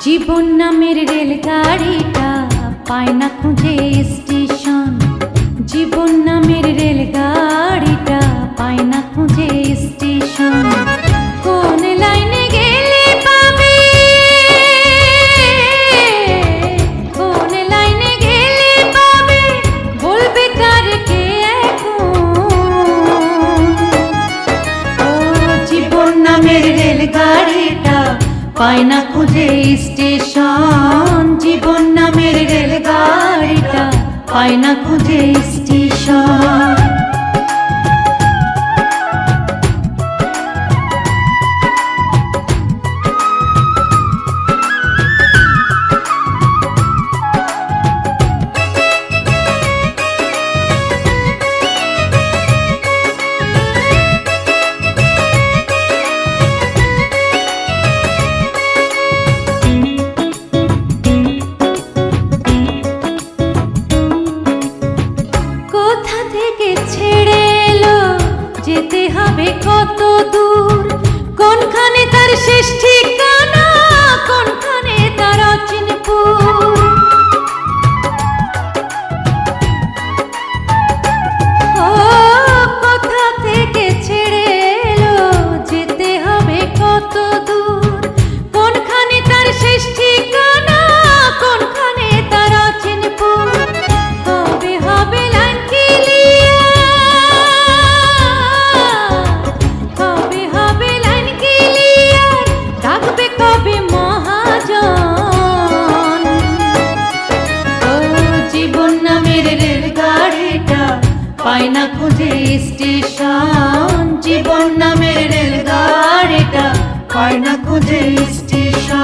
জীবন নামের রেলগাড়িটা পায় না খুঁজে স্টেশন। জীবন নামের রেলগাড়িটা পায় না খুঁজে স্টেশন। কোন লাইনে গেলে পাবে, কোন লাইনে গেলে পাবে, বলবে তার কে এখন। ও জীবন নামের রেলগাড়িটা পায় না খুঁজে স্টেশন। জীবন নামের রেলগাড়িটা পায় না খুঁজে স্টেশন। যেতে হবে কত দূর, কোনখানে তার শেষ ঠিকানা, কোনখানে তার অচিনপুর। ও কোথা থেকে ছেড়ে এলো, যেতে হবে কত দূর, কোনখানে তার শেষ ঠিকানা, কোনখানে তার অচিনপুর। কবে হবে লাইন ক্লিয়ার, পায় না খুঁজে স্টেশন। জীবন নামের রেলগাড়িটা পায় না খুঁজে স্টেশন।